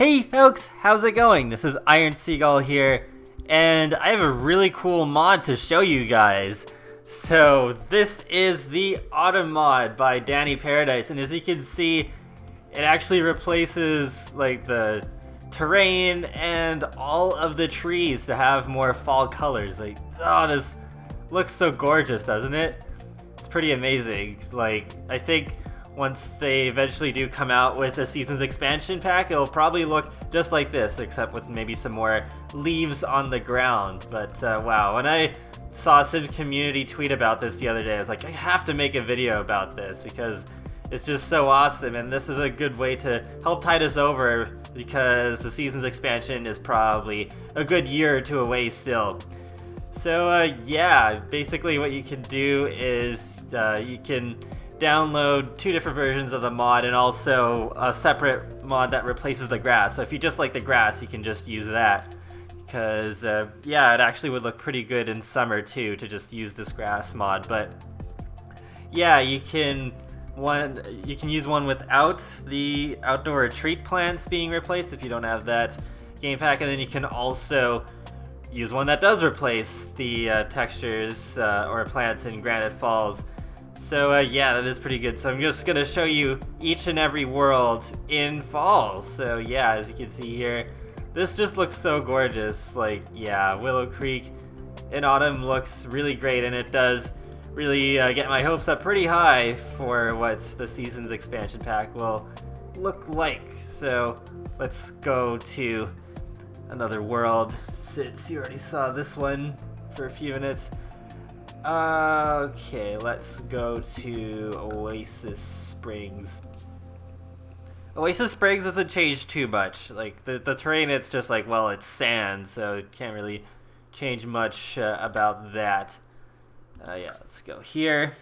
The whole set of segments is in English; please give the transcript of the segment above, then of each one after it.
Hey folks, how's it going? This is Iron Seagull here, and I have a really cool mod to show you guys. So this is the Autumn mod by dani-paradise, and as you can see, it actually replaces like the terrain and all of the trees to have more fall colors. Like, oh, this looks so gorgeous, doesn't it? It's pretty amazing. Like, I think once they eventually do come out with a season's expansion pack, it'll probably look just like this, except with maybe some more leaves on the ground. But wow, when I saw some community tweet about this the other day, I was like, I have to make a video about this because it's just so awesome, and this is a good way to help tide us over because the season's expansion is probably a good year or two away still. So yeah, basically what you can do is you can download two different versions of the mod and also a separate mod that replaces the grass. So if you just like the grass, you can just use that because yeah, it actually would look pretty good in summer too to just use this grass mod. But yeah, you can use one without the outdoor retreat plants being replaced if you don't have that game pack, and then you can also use one that does replace the textures or plants in Granite Falls. So yeah, that is pretty good. So I'm just gonna show you each and every world in fall. So yeah, as you can see here, this just looks so gorgeous. Like, yeah, Willow Creek in autumn looks really great, and it does really get my hopes up pretty high for what the season's expansion pack will look like. So let's go to another world since you already saw this one for a few minutes. Okay, let's go to Oasis Springs. Oasis Springs doesn't change too much. Like, the terrain, it's just like, well, it's sand, so it can't really change much about that. Yeah, let's go here.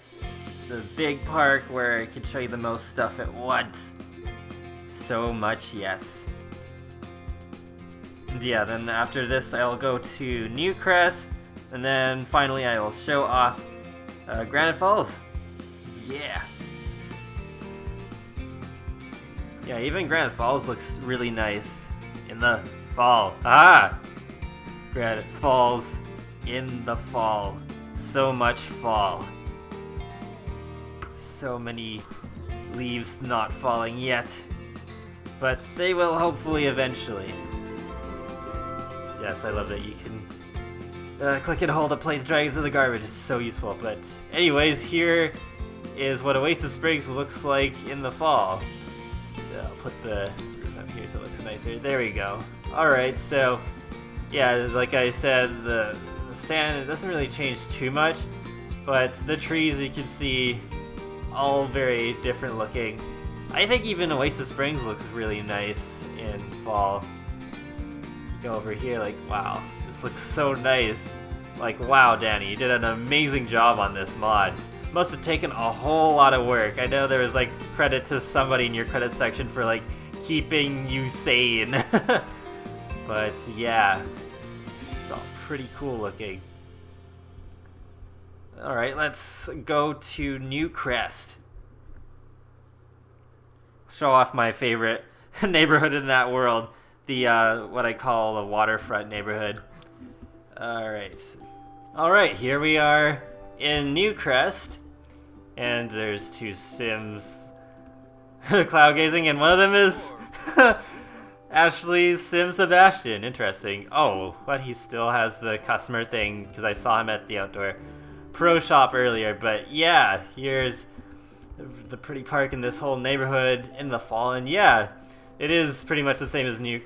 The big park where I can show you the most stuff at once. So much, yes. And yeah, then after this, I'll go to New Crest. And then finally I will show off Granite Falls. Yeah. Yeah, even Granite Falls looks really nice in the fall. Ah! Granite Falls in the fall. So much fall. So many leaves not falling yet. But they will hopefully eventually. Yes, I love that you can click and hold to play the dragons in the garbage. It's so useful. But anyways, here is what Oasis Springs looks like in the fall. So I'll put the roof up here so it looks nicer. There we go. Alright, so yeah, like I said, the sand, it doesn't really change too much, but the trees, you can see, all very different looking. I think even Oasis Springs looks really nice in fall. Go over here, like, wow, this looks so nice. Like, wow, Danny, you did an amazing job on this mod. Must have taken a whole lot of work. I know there was like credit to somebody in your credit section for like keeping you sane. But yeah, it's all pretty cool looking. Alright, let's go to New Crest. Show off my favorite neighborhood in that world. The what I call the waterfront neighborhood. Alright, here we are in New Crest, and there's two Sims cloud gazing, and one of them is Ashley's Sim Sebastian. Interesting. Oh, but he still has the customer thing because I saw him at the outdoor pro shop earlier. But yeah, here's the pretty park in this whole neighborhood in the fall, and yeah, it is pretty much the same as New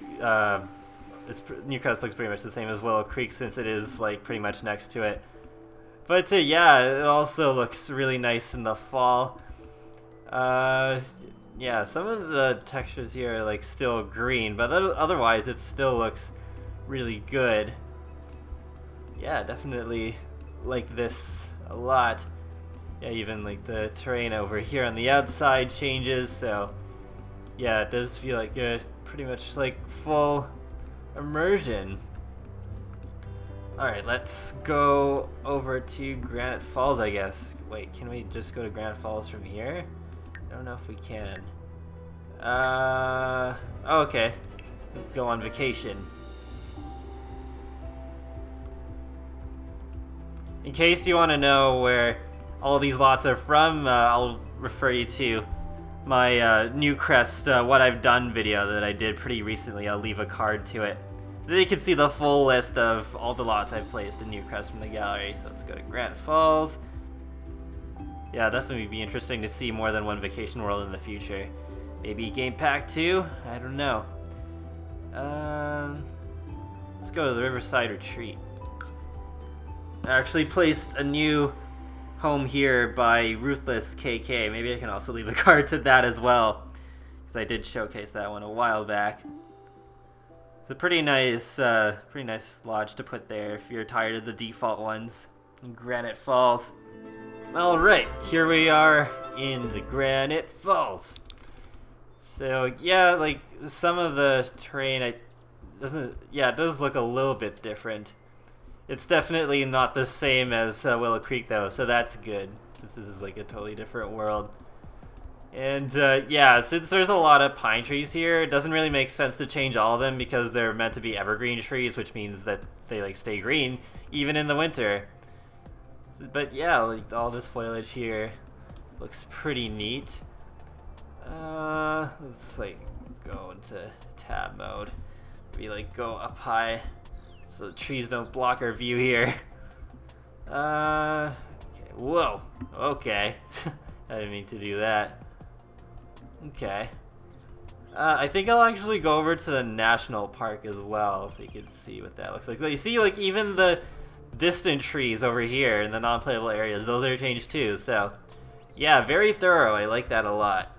Crest looks pretty much the same as Willow Creek since it is like pretty much next to it. But yeah, it also looks really nice in the fall. Yeah, some of the textures here are like still green, but otherwise it still looks really good. Yeah, definitely like this a lot. Yeah, even like the terrain over here on the outside changes, so yeah, it does feel like you're pretty much like full immersion. Alright, let's go over to Granite Falls, I guess. Wait, can we just go to Granite Falls from here? I don't know if we can. Okay. go on vacation. In case you want to know where all these lots are from, I'll refer you to my new Crest What I've Done video that I did pretty recently. I'll leave a card to it, so that you can see the full list of all the lots I've placed in new Crest from the gallery. So let's go to Granite Falls. Yeah, definitely be interesting to see more than one vacation world in the future. Maybe Game Pack 2? I don't know. Let's go to the Riverside Retreat. I actually placed a new home here by Ruthless KK. Maybe I can also leave a card to that as well, because I did showcase that one a while back. It's a pretty nice lodge to put there if you're tired of the default ones in Granite Falls. Alright, here we are in the Granite Falls. So yeah, like some of the terrain, it does look a little bit different. It's definitely not the same as Willow Creek though, so that's good, since this is like a totally different world. And yeah, since there's a lot of pine trees here, it doesn't really make sense to change all of them because they're meant to be evergreen trees, which means that they like stay green even in the winter. But yeah, like all this foliage here looks pretty neat. Let's like go into tab mode. Maybe like go up high so the trees don't block our view here. Okay. Whoa. Okay. I didn't mean to do that. Okay. I think I'll actually go over to the national park as well, so you can see what that looks like. So you see, like even the distant trees over here in the non-playable areas, those are changed too. So yeah, very thorough. I like that a lot.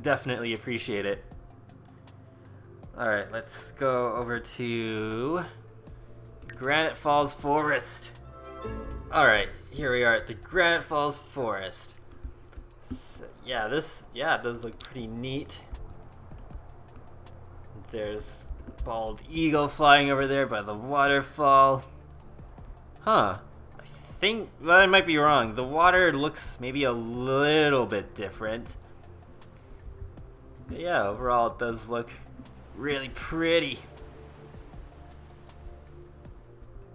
Definitely appreciate it. Alright, let's go over to Granite Falls Forest. Alright, here we are at the Granite Falls Forest. So, yeah, it does look pretty neat. There's the bald eagle flying over there by the waterfall. Huh. I think, well, I might be wrong. The water looks maybe a little bit different. But yeah, overall it does look really pretty.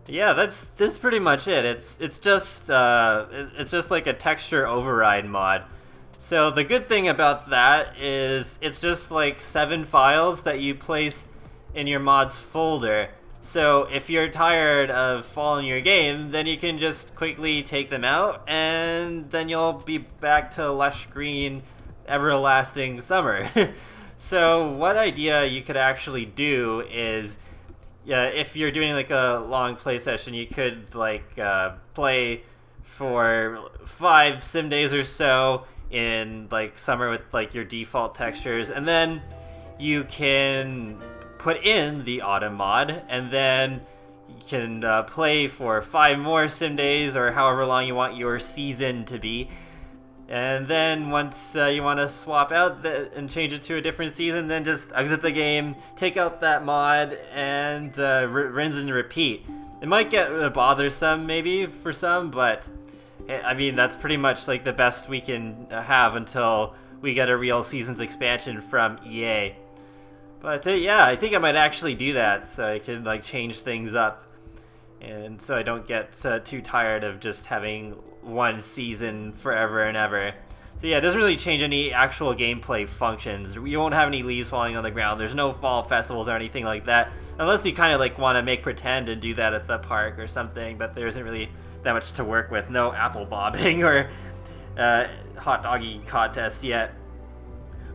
Yeah, that's pretty much it. It's just like a texture override mod. So the good thing about that is it's just like 7 files that you place in your mods folder. So if you're tired of following your game, then you can just quickly take them out, and then you'll be back to lush green, everlasting summer. So what idea you could actually do is, if you're doing like a long play session, you could like play for 5 sim days or so in like summer with like your default textures, and then you can put in the autumn mod, and then you can play for 5 more sim days or however long you want your season to be. And then once you want to swap out and change it to a different season, then just exit the game, take out that mod, and rinse and repeat. It might get bothersome maybe for some, but I mean that's pretty much like the best we can have until we get a real seasons expansion from EA. But yeah, I think I might actually do that so I can like change things up, and so I don't get too tired of just having one season forever and ever. So yeah, it doesn't really change any actual gameplay functions. You won't have any leaves falling on the ground. There's no fall festivals or anything like that, unless you kind of like want to make pretend and do that at the park or something, but there isn't really that much to work with. No apple bobbing or hot doggy contests yet.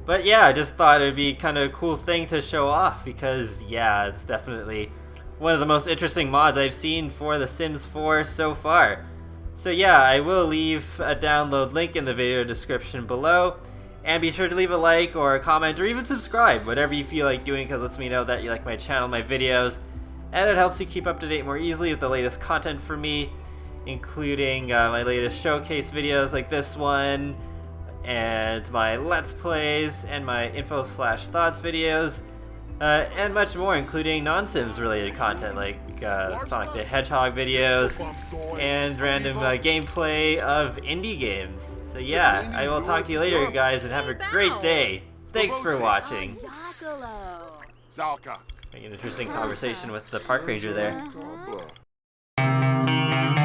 But yeah, I just thought it would be kind of a cool thing to show off, because yeah, it's definitely one of the most interesting mods I've seen for The Sims 4 so far. So yeah, I will leave a download link in the video description below, and be sure to leave a like or a comment or even subscribe, whatever you feel like doing, because it lets me know that you like my channel, my videos, and it helps you keep up to date more easily with the latest content from me, including my latest showcase videos like this one, and my Let's Plays, and my info/thoughts videos, and much more, including non-Sims related content like Sonic the Hedgehog videos and random gameplay of indie games. So yeah, I will talk to you later guys, and have a great day. Thanks for watching. Zalka. Making an interesting conversation with the park ranger there. Blah.